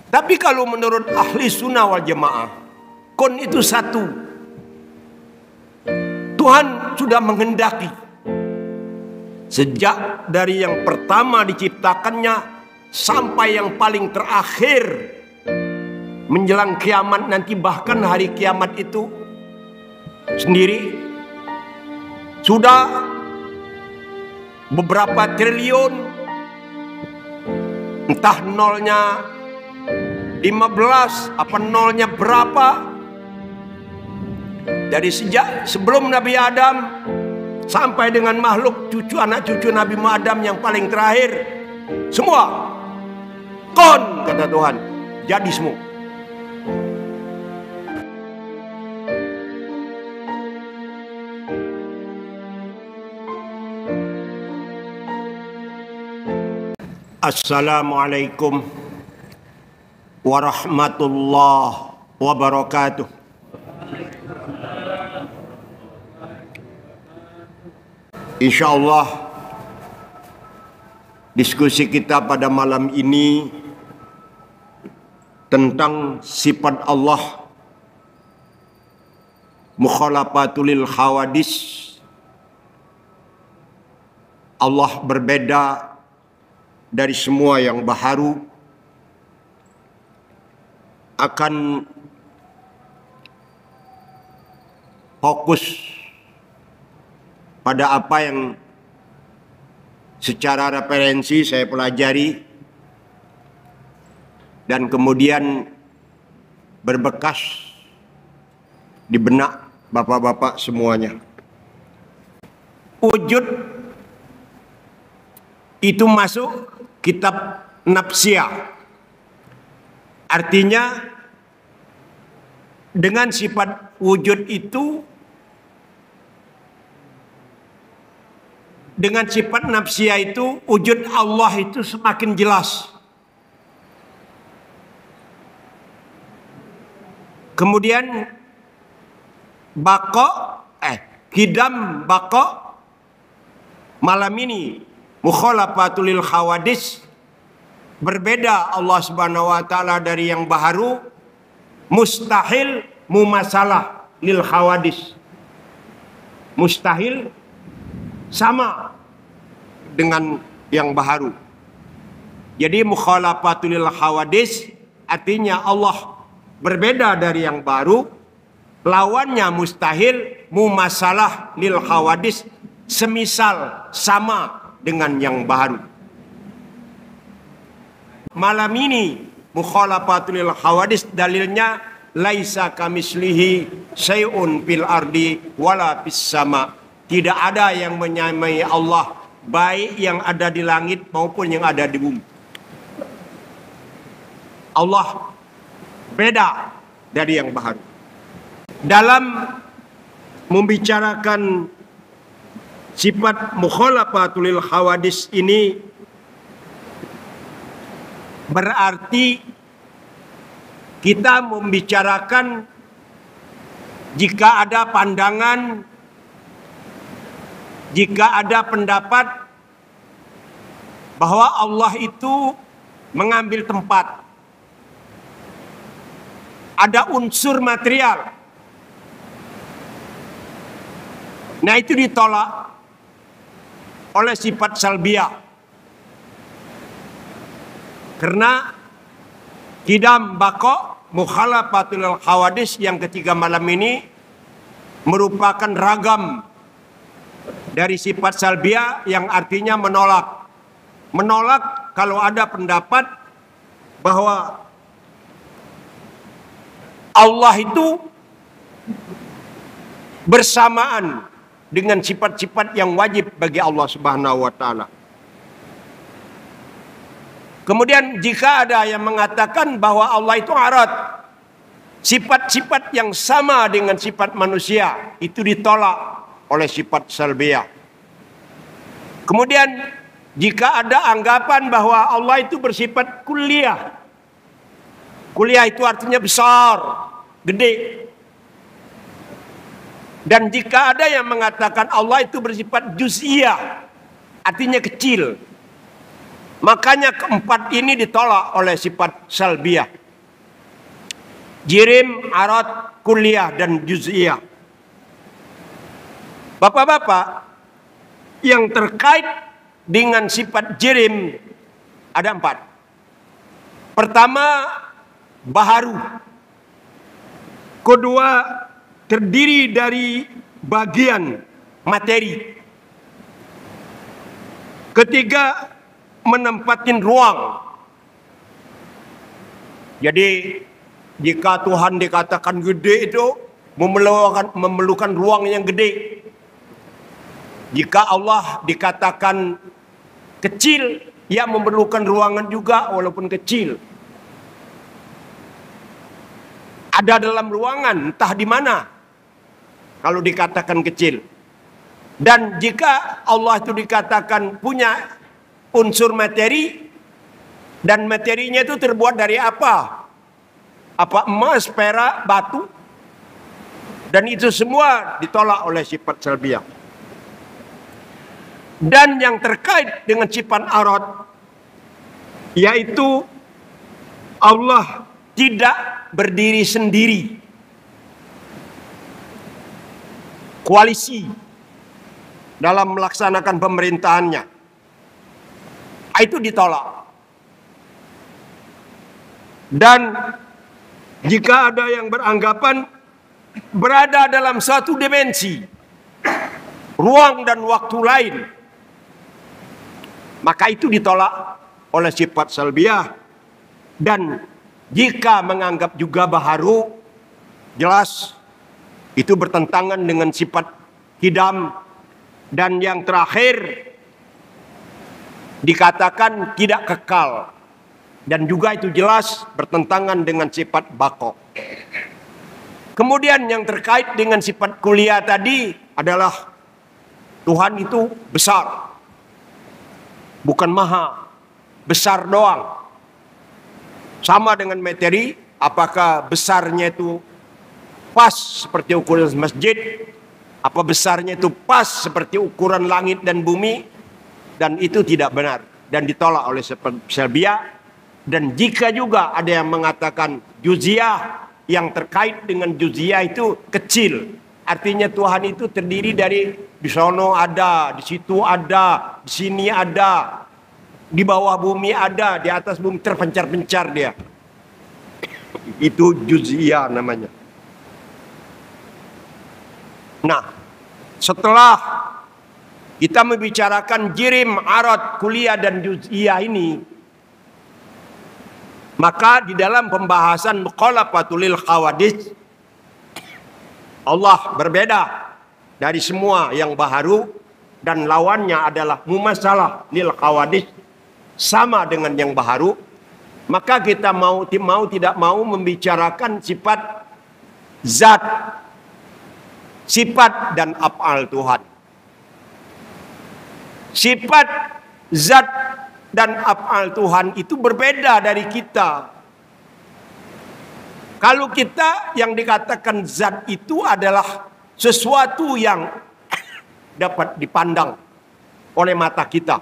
Tapi kalau menurut ahli sunnah wal jamaah, kon itu satu. Tuhan sudah menghendaki sejak dari yang pertama diciptakannya sampai yang paling terakhir menjelang kiamat nanti, bahkan hari kiamat itu sendiri sudah beberapa triliun, entah nolnya 15 apa nolnya berapa, dari sejak sebelum Nabi Adam sampai dengan makhluk cucu anak cucu Nabi Adam yang paling terakhir, semua kon kata Tuhan jadi semua. Assalamualaikum warahmatullahi wabarakatuh. Insyaallah diskusi kita pada malam ini tentang sifat Allah mukhalafatul hawadis. Allah berbeda dari semua yang baharu, akan fokus pada apa yang secara referensi saya pelajari dan kemudian berbekas di benak bapak-bapak semuanya. Wujud itu masuk kitab nafsiyah. Artinya dengan sifat wujud itu, dengan sifat nafsiyah itu, wujud Allah itu semakin jelas. Kemudian kidam bako malam ini mukhalafatul hawadis, berbeda Allah Subhanahu wa taala dari yang baharu, mustahil mumasalah lil hawadis. Mustahil sama dengan yang baharu. Jadi mukhalafatul hawadis artinya Allah berbeda dari yang baru, lawannya mustahil mumasalah lil hawadis, semisal sama dengan yang baru. Malam ini mukhalafatul hawadis dalilnya laisa kamislihi syai'un fil ardi wala fis sama. Tidak ada yang menyamai Allah, baik yang ada di langit maupun yang ada di bumi. Allah beda dari yang baharu. Dalam membicarakan sifat mukhalafatul hawadis ini berarti kita membicarakan jika ada pandangan, jika ada pendapat bahwa Allah itu mengambil tempat, ada unsur material. Nah, itu ditolak oleh sifat salbiyah. Karena kidam bako mukhalafatul hawadis yang ketiga malam ini merupakan ragam dari sifat salbiyah yang artinya menolak. Menolak kalau ada pendapat bahwa Allah itu bersamaan dengan sifat-sifat yang wajib bagi Allah Subhanahu wa taala. Kemudian jika ada yang mengatakan bahwa Allah itu arad, sifat-sifat yang sama dengan sifat manusia, itu ditolak oleh sifat salbiyah. Kemudian jika ada anggapan bahwa Allah itu bersifat kulliyah. Kulliyah itu artinya besar, gede. Dan jika ada yang mengatakan Allah itu bersifat juz'iyah, artinya kecil. Makanya keempat ini ditolak oleh sifat salbiyah. Jirim, arad, kulliyah, dan juz'iyah. Bapak-bapak, yang terkait dengan sifat jirim ada 4. Pertama, baharu. Kedua, terdiri dari bagian materi. Ketiga, menempatin ruang. Jadi jika Tuhan dikatakan gede itu memerlukan ruang yang gede. Jika Allah dikatakan kecil, ya memerlukan ruangan juga walaupun kecil. Ada dalam ruangan, entah di mana kalau dikatakan kecil. Dan jika Allah itu dikatakan punya unsur materi, dan materinya itu terbuat dari apa? Apa emas, perak, batu? Dan itu semua ditolak oleh sifat salbiyah. Dan yang terkait dengan sifat arad, yaitu Allah tidak berdiri sendiri. Koalisi dalam melaksanakan pemerintahannya. Itu ditolak. Dan jika ada yang beranggapan berada dalam satu dimensi, ruang dan waktu lain, maka itu ditolak oleh sifat salbiyah. Dan jika menganggap juga baharu, jelas itu bertentangan dengan sifat hidam. Dan yang terakhir dikatakan tidak kekal, dan juga itu jelas bertentangan dengan sifat baqo. Kemudian yang terkait dengan sifat kulliyah tadi adalah Tuhan itu besar, bukan maha, besar doang. Sama dengan materi, apakah besarnya itu pas seperti ukuran masjid, apa besarnya itu pas seperti ukuran langit dan bumi. Dan itu tidak benar dan ditolak oleh salbiyah. Dan jika juga ada yang mengatakan juz'iyah, yang terkait dengan juz'iyah itu kecil, artinya Tuhan itu terdiri dari di sono ada, di situ ada, di sini ada, di bawah bumi ada, di atas bumi terpencar-pencar dia. Itu juz'iyah namanya. Nah, setelah kita membicarakan jirim, arad, kulliyah, dan juz'iyah ini, maka di dalam pembahasan mukhalafatul hawadits, Allah berbeda dari semua yang baharu, dan lawannya adalah mumasalah lil hawadits, sama dengan yang baharu. Maka kita mau tidak mau membicarakan sifat zat, sifat dan af'al Tuhan. Sifat zat dan af'al Tuhan itu berbeda dari kita. Kalau kita yang dikatakan zat itu adalah sesuatu yang dapat dipandang oleh mata kita.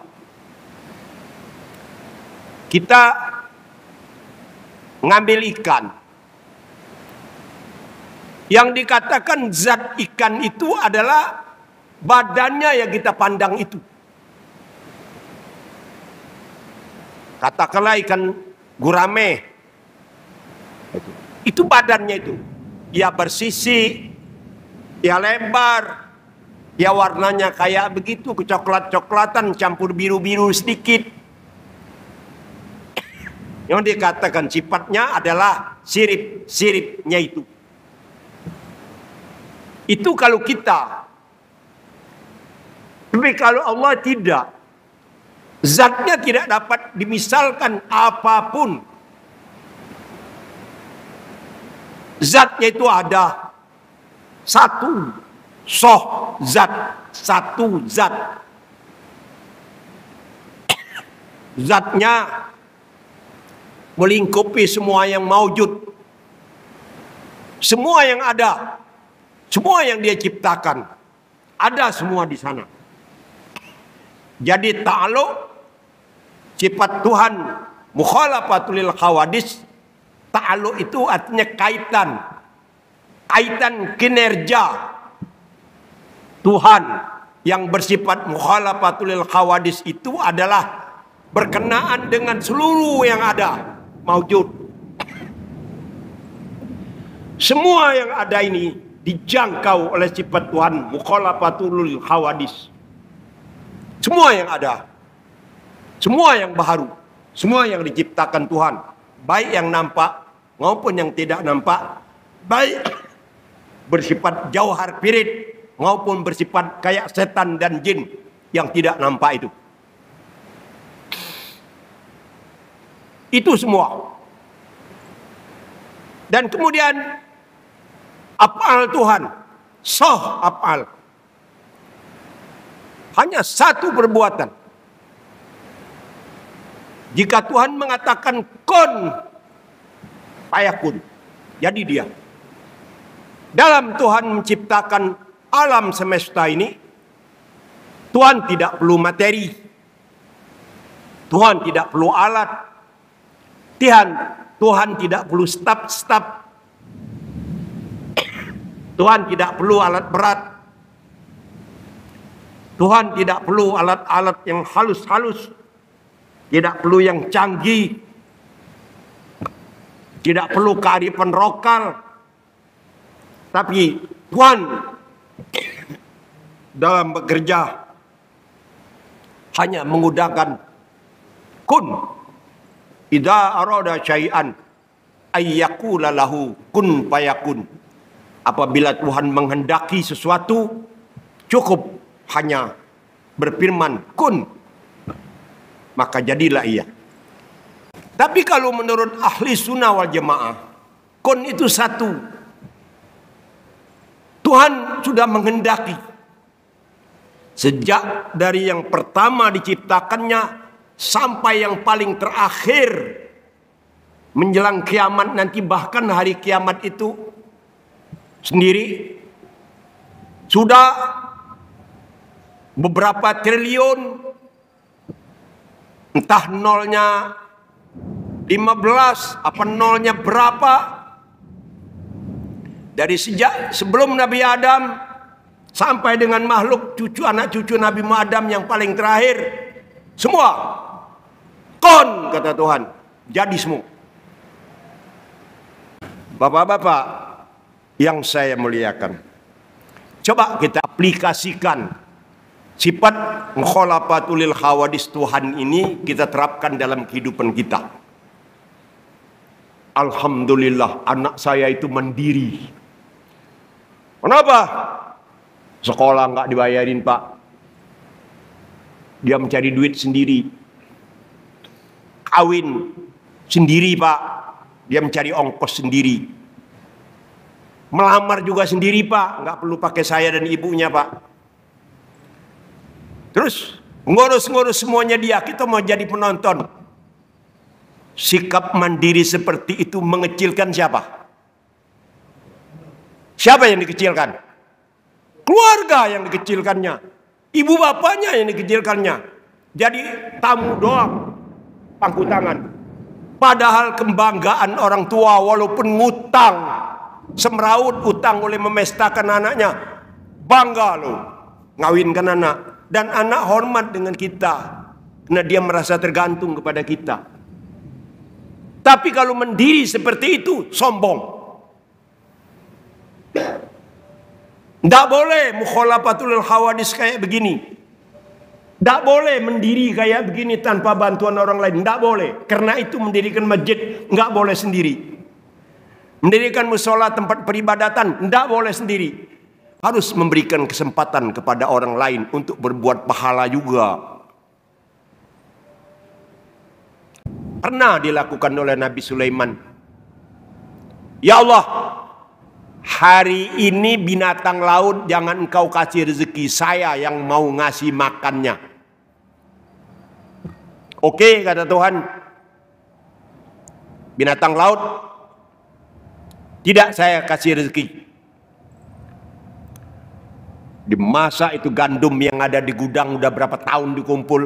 Kita ngambil ikan. Yang dikatakan zat ikan itu adalah badannya yang kita pandang itu. Katakanlah ikan gurame, itu badannya itu, ya bersisi, ya lebar, ya warnanya kayak begitu, kecoklat-coklatan campur biru-biru sedikit. Yang dikatakan sifatnya adalah sirip-siripnya itu. Itu kalau kita. Tapi kalau Allah tidak. Zatnya tidak dapat dimisalkan apapun. Zatnya itu ada satu zat, satu zat. Zatnya melingkupi semua yang maujud, semua yang ada, semua yang dia ciptakan, ada semua di sana. Jadi ta'aluk Sifat Tuhan mukhalafatul lil hawadis, ta'alluq itu artinya kaitan. Kaitan kinerja Tuhan yang bersifat mukhalafatul lil hawadis itu adalah berkenaan dengan seluruh yang ada maujud. Semua yang ada ini dijangkau oleh sifat Tuhan mukhalafatul lil hawadis. Semua yang ada, semua yang baharu, semua yang diciptakan Tuhan, baik yang nampak maupun yang tidak nampak, baik bersifat jauhar pirit maupun bersifat kayak setan dan jin yang tidak nampak itu. Itu semua. Dan kemudian af'al Tuhan, af'al. Hanya satu perbuatan. Jika Tuhan mengatakan kun, fayakun, jadi dia. Dalam Tuhan menciptakan alam semesta ini, Tuhan tidak perlu materi, Tuhan tidak perlu alat, Tuhan tidak perlu staf-staf, Tuhan tidak perlu alat berat, Tuhan tidak perlu alat-alat yang halus-halus, tidak perlu yang canggih, tidak perlu kearifan lokal. Tapi Tuhan dalam bekerja hanya menggunakan kun. Idza arada syai'an ayyaqula lahu kun fayakun. Apabila Tuhan menghendaki sesuatu, cukup hanya berfirman kun, maka jadilah ia. Tapi kalau menurut ahli sunnah wal jamaah, kun itu satu. Tuhan sudah menghendaki sejak dari yang pertama diciptakannya sampai yang paling terakhir menjelang kiamat nanti, bahkan hari kiamat itu sendiri sudah beberapa triliun, entah nolnya 15 apa nolnya berapa, dari sejak sebelum Nabi Adam sampai dengan makhluk cucu anak cucu Nabi Adam yang paling terakhir, semua kon, kata Tuhan, jadi semua. Bapak-bapak yang saya muliakan, coba kita aplikasikan sifat mukhalafatul lil hawadis Tuhan ini, kita terapkan dalam kehidupan kita. Alhamdulillah anak saya itu mandiri. Kenapa? Sekolah nggak dibayarin, Pak. Dia mencari duit sendiri. Kawin sendiri, Pak. Dia mencari ongkos sendiri. Melamar juga sendiri, Pak. Nggak perlu pakai saya dan ibunya, Pak. Terus ngurus-ngurus semuanya dia. Kita mau jadi penonton. Sikap mandiri seperti itu mengecilkan siapa? Siapa yang dikecilkan? Keluarga yang dikecilkannya. Ibu bapaknya yang dikecilkannya. Jadi tamu doang, pangku tangan. Padahal kebanggaan orang tua walaupun ngutang, semeraut utang oleh memestakan anaknya, bangga loh ngawinkan anak. Dan anak hormat dengan kita karena dia merasa tergantung kepada kita. Tapi kalau mendiri seperti itu, sombong. Tidak boleh mukhalafatul hawadis kayak begini. Tidak boleh mendiri kayak begini tanpa bantuan orang lain. Tidak boleh. Karena itu mendirikan masjid nggak boleh sendiri. Mendirikan musola tempat peribadatan tidak boleh sendiri. Harus memberikan kesempatan kepada orang lain untuk berbuat pahala juga. Pernah dilakukan oleh Nabi Sulaiman. Ya Allah, hari ini binatang laut jangan engkau kasih rezeki, saya yang mau ngasih makannya. Oke, kata Tuhan. Binatang laut tidak saya kasih rezeki. Di masa itu gandum yang ada di gudang udah berapa tahun dikumpul.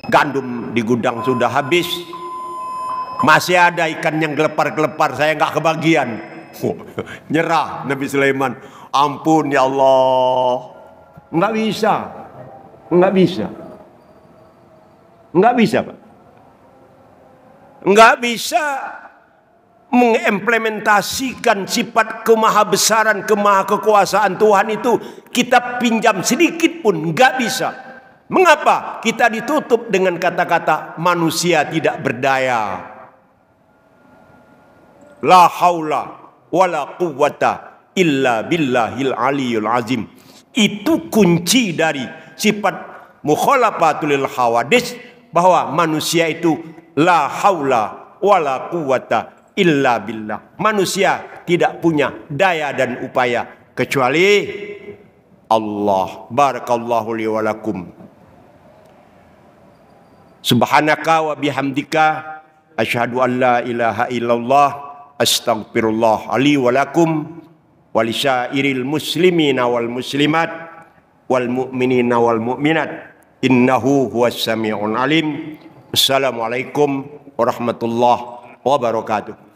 Gandum di gudang sudah habis, masih ada ikan yang gelepar-gelepar, saya nggak kebagian. Nyerah Nabi Sulaiman. Ampun ya Allah, nggak bisa, nggak bisa, nggak bisa Pak, nggak bisa mengimplementasikan sifat kemahabesaran, kemahakekuasaan Tuhan itu kita pinjam sedikit pun nggak bisa. Mengapa? Kita ditutup dengan kata-kata manusia tidak berdaya. La haula wala quwwata illa billahil aliyul azim. Itu kunci dari sifat mukhalafatul hawadis, bahwa manusia itu la haula wala quwwata illa billah. Manusia tidak punya daya dan upaya kecuali Allah. Barakallahu li wa lakum. Subhanaka wa bihamdika asyhadu an la ilaha illallah astaghfirullah li wa lakum wa lisyairil muslimina wal muslimat wal mu'minina wal mu'minat innahu huwas sami'un alim. Assalamualaikum warahmatullahi wabarakatuh.